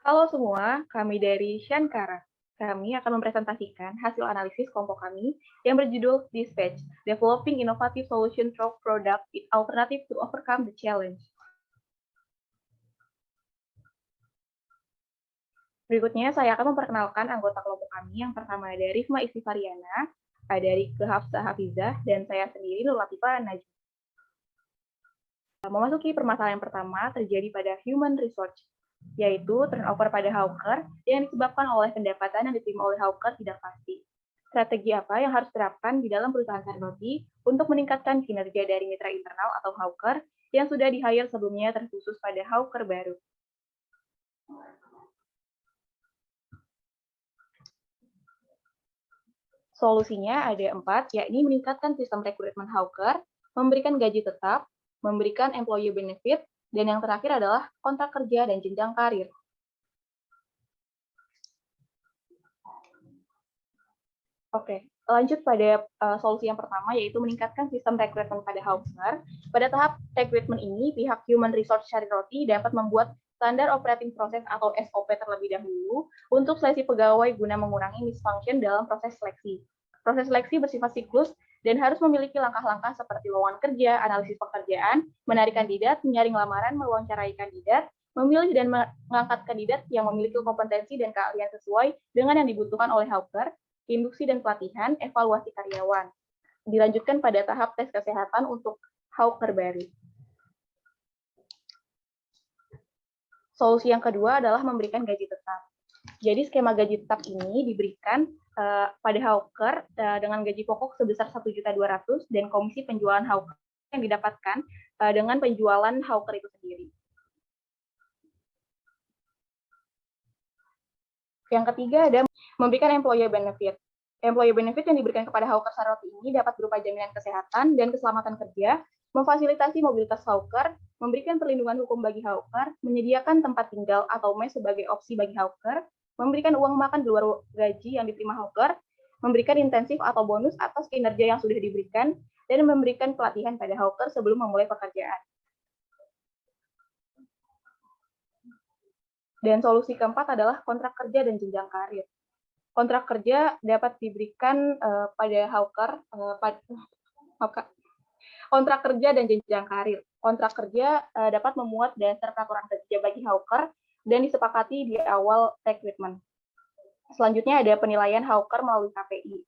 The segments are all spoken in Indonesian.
Halo semua, kami dari Shankara. Kami akan mempresentasikan hasil analisis kelompok kami yang berjudul Dispatch, Developing Innovative Solution Through Product Alternative to Overcome the Challenge. Berikutnya, saya akan memperkenalkan anggota kelompok kami. Yang pertama ada Rifma Istifariana, ada Rike Hafsah Hafizah, dan saya sendiri Nur Latifah Najwa. Memasuki permasalahan pertama terjadi pada human resource, yaitu turnover pada hawker yang disebabkan oleh pendapatan yang diterima oleh hawker tidak pasti. Strategi apa yang harus diterapkan di dalam perusahaan sari roti untuk meningkatkan kinerja dari mitra internal atau hawker yang sudah di-hire sebelumnya terkhusus pada hawker baru. Solusinya ada 4, yakni meningkatkan sistem rekrutmen hawker, memberikan gaji tetap, memberikan employee benefit, dan yang terakhir adalah kontrak kerja dan jenjang karir. Oke, lanjut pada solusi yang pertama, yaitu meningkatkan sistem rekrutmen pada hawker. Pada tahap rekrutmen ini, pihak Human Resource Sari Roti dapat membuat standar operating process atau SOP terlebih dahulu untuk seleksi pegawai guna mengurangi misfunction dalam proses seleksi. Proses seleksi bersifat siklus dan harus memiliki langkah-langkah seperti lowongan kerja, analisis pekerjaan, menarik kandidat, menyaring lamaran, mewawancarai kandidat, memilih dan mengangkat kandidat yang memiliki kompetensi dan keahlian sesuai dengan yang dibutuhkan oleh hawker, induksi dan pelatihan, evaluasi karyawan. Dilanjutkan pada tahap tes kesehatan untuk hawker baru. Solusi yang kedua adalah memberikan gaji tetap. Jadi skema gaji tetap ini diberikan pada hawker dengan gaji pokok sebesar 1.200.000 dan komisi penjualan hawker yang didapatkan dengan penjualan hawker itu sendiri. Yang ketiga ada memberikan employee benefit. Employee benefit yang diberikan kepada hawker sari roti ini dapat berupa jaminan kesehatan dan keselamatan kerja, memfasilitasi mobilitas hawker, memberikan perlindungan hukum bagi hawker, menyediakan tempat tinggal atau mes sebagai opsi bagi hawker, memberikan uang makan di luar gaji yang diterima hawker, memberikan intensif atau bonus atas kinerja yang sudah diberikan, dan memberikan pelatihan pada hawker sebelum memulai pekerjaan. Dan solusi keempat adalah kontrak kerja dan jenjang karir. Kontrak kerja dapat diberikan pada hawker, kontrak kerja dan jenjang karir. Kontrak kerja dapat memuat dasar peraturan kerja bagi hawker dan disepakati di awal rekrutmen. Selanjutnya ada penilaian hawker melalui KPI.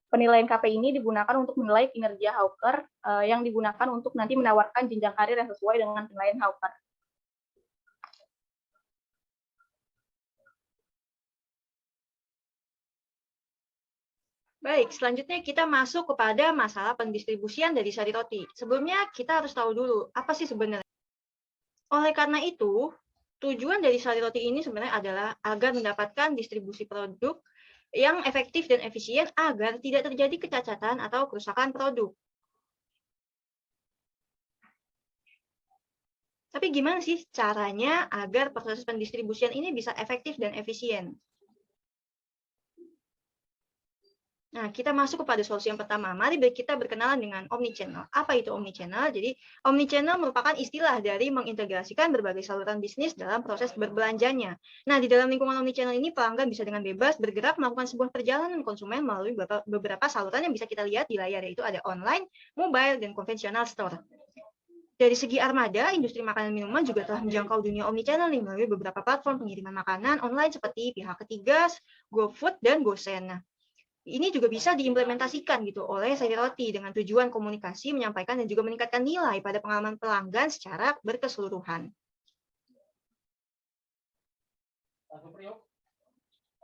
Penilaian KPI ini digunakan untuk menilai kinerja hawker yang digunakan untuk nanti menawarkan jenjang karir yang sesuai dengan penilaian hawker. Baik, selanjutnya kita masuk kepada masalah pendistribusian dari sari roti. Sebelumnya kita harus tahu dulu, apa sih sebenarnya? Oleh karena itu, tujuan dari sari roti ini sebenarnya adalah agar mendapatkan distribusi produk yang efektif dan efisien agar tidak terjadi kecacatan atau kerusakan produk. Tapi gimana sih caranya agar proses pendistribusian ini bisa efektif dan efisien? Nah, kita masuk kepada solusi yang pertama. Mari kita berkenalan dengan omnichannel. Apa itu omnichannel? Jadi, omnichannel merupakan istilah dari mengintegrasikan berbagai saluran bisnis dalam proses berbelanjanya. Nah, di dalam lingkungan omnichannel ini, pelanggan bisa dengan bebas bergerak melakukan sebuah perjalanan konsumen melalui beberapa saluran yang bisa kita lihat di layar, yaitu ada online, mobile, dan konvensional store. Dari segi armada, industri makanan dan minuman juga telah menjangkau dunia omnichannel nih melalui beberapa platform pengiriman makanan online seperti pihak ketiga, GoFood, dan GoSend. Nah, ini juga bisa diimplementasikan gitu oleh sari roti dengan tujuan komunikasi, menyampaikan, dan juga meningkatkan nilai pada pengalaman pelanggan secara berkeseluruhan.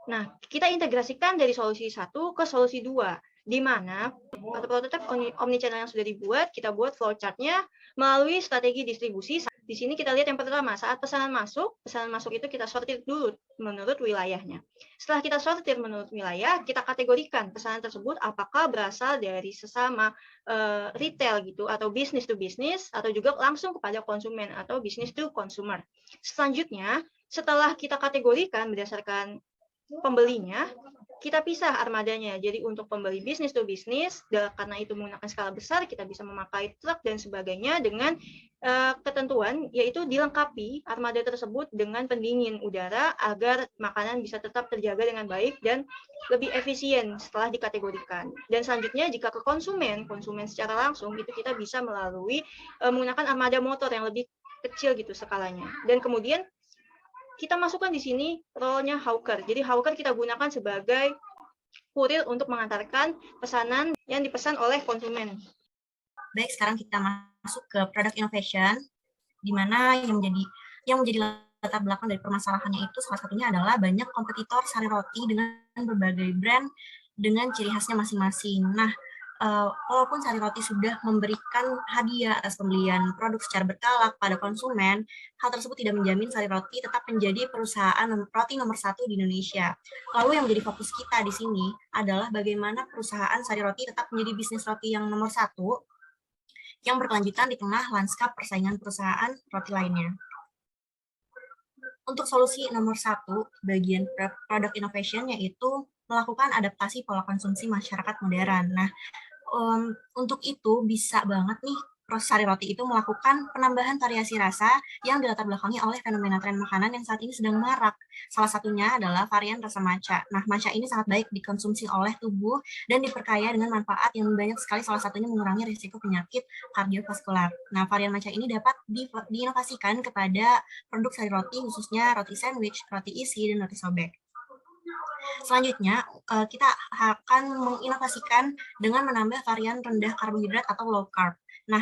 Nah, kita integrasikan dari solusi 1 ke solusi 2, di mana atau prototipe omnichannel yang sudah dibuat, kita buat flowchart-nya melalui strategi distribusi. Di sini kita lihat yang pertama, saat pesanan masuk itu kita sortir dulu menurut wilayahnya. Setelah kita sortir menurut wilayah, kita kategorikan pesanan tersebut apakah berasal dari sesama retail gitu, atau business to business, atau juga langsung kepada konsumen atau business to consumer. Selanjutnya, setelah kita kategorikan berdasarkan pembelinya, kita pisah armadanya. Jadi untuk pembeli bisnis to bisnis, karena itu menggunakan skala besar, kita bisa memakai truk dan sebagainya dengan ketentuan, yaitu dilengkapi armada tersebut dengan pendingin udara agar makanan bisa tetap terjaga dengan baik dan lebih efisien setelah dikategorikan. Dan selanjutnya jika ke konsumen secara langsung itu kita bisa melalui menggunakan armada motor yang lebih kecil gitu skalanya. Dan kemudian kita masukkan di sini role-nya hawker. Jadi hawker kita gunakan sebagai kurir untuk mengantarkan pesanan yang dipesan oleh konsumen. Baik, sekarang kita masuk ke product innovation, di mana yang menjadi latar belakang dari permasalahannya itu salah satunya adalah banyak kompetitor sari roti dengan berbagai brand dengan ciri khasnya masing-masing. Nah, walaupun sari roti sudah memberikan hadiah atas pembelian produk secara berkala pada konsumen, hal tersebut tidak menjamin sari roti tetap menjadi perusahaan roti nomor 1 di Indonesia. Lalu yang menjadi fokus kita di sini adalah bagaimana perusahaan sari roti tetap menjadi bisnis roti yang nomor 1 yang berkelanjutan di tengah lanskap persaingan perusahaan roti lainnya. Untuk solusi nomor 1, bagian product innovation, yaitu melakukan adaptasi pola konsumsi masyarakat modern. Nah, untuk itu bisa banget nih proses sari roti itu melakukan penambahan variasi rasa yang dilatar belakangi oleh fenomena tren makanan yang saat ini sedang marak. Salah satunya adalah varian rasa matcha. Nah, matcha ini sangat baik dikonsumsi oleh tubuh dan diperkaya dengan manfaat yang banyak sekali, salah satunya mengurangi risiko penyakit kardiovaskular. Nah, varian matcha ini dapat diinovasikan kepada produk sari roti, khususnya roti sandwich, roti isi, dan roti sobek. Selanjutnya, kita akan menginovasikan dengan menambah varian rendah karbohidrat atau low carb. Nah,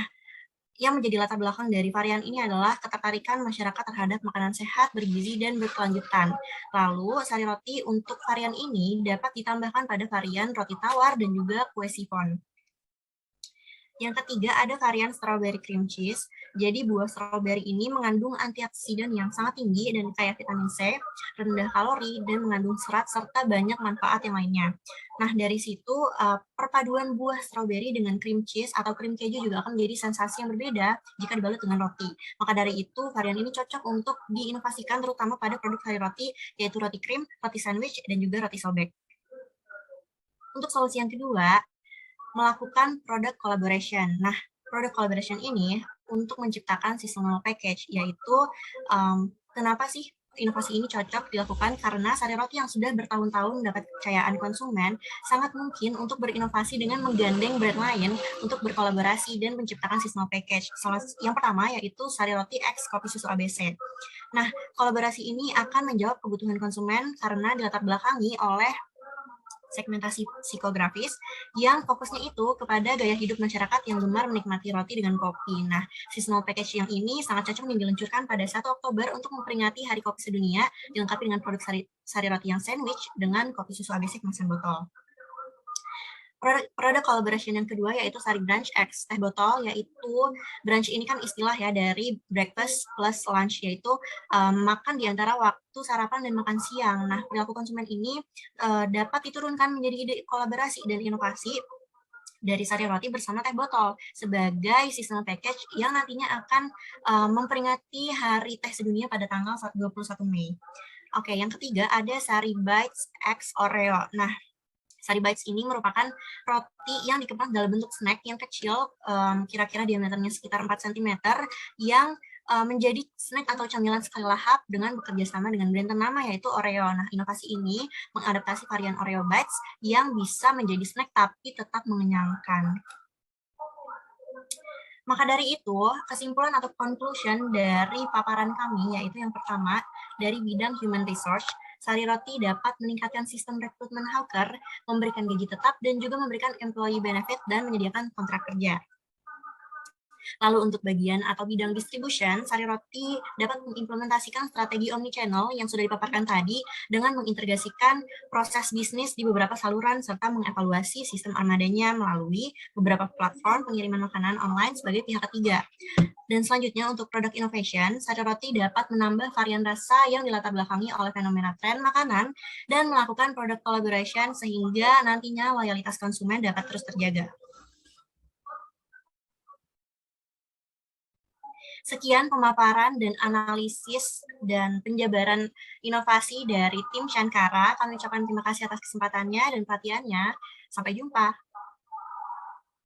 yang menjadi latar belakang dari varian ini adalah ketertarikan masyarakat terhadap makanan sehat, bergizi, dan berkelanjutan. Lalu, sari roti untuk varian ini dapat ditambahkan pada varian roti tawar dan juga kue sifon. Yang ketiga, ada varian strawberry cream cheese. Jadi buah strawberry ini mengandung antioksidan yang sangat tinggi dan kaya vitamin C, rendah kalori, dan mengandung serat, serta banyak manfaat yang lainnya. Nah, dari situ perpaduan buah strawberry dengan cream cheese atau cream keju juga akan menjadi sensasi yang berbeda jika dibalut dengan roti. Maka dari itu, varian ini cocok untuk diinovasikan terutama pada produk sari roti, yaitu roti krim, roti sandwich, dan juga roti sobek. Untuk solusi yang kedua, melakukan product collaboration. Nah, product collaboration ini untuk menciptakan seasonal package, yaitu kenapa sih inovasi ini cocok dilakukan? Karena sari roti yang sudah bertahun-tahun mendapat kepercayaan konsumen, sangat mungkin untuk berinovasi dengan menggandeng brand lain untuk berkolaborasi dan menciptakan seasonal package. Yang pertama yaitu sari roti X kopi susu ABC. Nah, kolaborasi ini akan menjawab kebutuhan konsumen karena dilatar belakangi oleh segmentasi psikografis yang fokusnya itu kepada gaya hidup masyarakat yang gemar menikmati roti dengan kopi. Nah, seasonal package yang ini sangat cocok nih diluncurkan pada 1 Oktober untuk memperingati Hari Kopi Sedunia, dilengkapi dengan produk sari roti yang sandwich dengan kopi susu ABC kemasan botol. Produk collaboration yang kedua yaitu sari brunch X teh botol, yaitu brunch ini kan istilah ya dari breakfast plus lunch, yaitu makan di antara waktu sarapan dan makan siang. Nah, perilaku konsumen ini dapat diturunkan menjadi ide kolaborasi dan inovasi dari sari roti bersama teh botol sebagai seasonal package yang nantinya akan memperingati Hari Teh Sedunia pada tanggal 21 Mei. Oke, yang ketiga ada sari bites X Oreo. Nah, Sari Bites ini merupakan roti yang dikemas dalam bentuk snack yang kecil, kira-kira diameternya sekitar 4 cm, yang menjadi snack atau camilan sekali lahap dengan bekerja sama dengan brand ternama yaitu Oreo. Nah, inovasi ini mengadaptasi varian Oreo Bites yang bisa menjadi snack tapi tetap mengenyangkan. Maka dari itu, kesimpulan atau conclusion dari paparan kami yaitu yang pertama, dari bidang human resource, sari roti dapat meningkatkan sistem rekrutmen hawker, memberikan gaji tetap, dan juga memberikan employee benefit dan menyediakan kontrak kerja. Lalu untuk bagian atau bidang distribution, sari roti dapat mengimplementasikan strategi omnichannel yang sudah dipaparkan tadi dengan mengintegrasikan proses bisnis di beberapa saluran serta mengevaluasi sistem armadanya melalui beberapa platform pengiriman makanan online sebagai pihak ketiga. Dan selanjutnya untuk product innovation, sari roti dapat menambah varian rasa yang dilatar belakangi oleh fenomena tren makanan dan melakukan product collaboration sehingga nantinya loyalitas konsumen dapat terus terjaga. Sekian pemaparan dan analisis dan penjabaran inovasi dari tim Shankara. Kami ucapkan terima kasih atas kesempatannya dan perhatiannya. Sampai jumpa.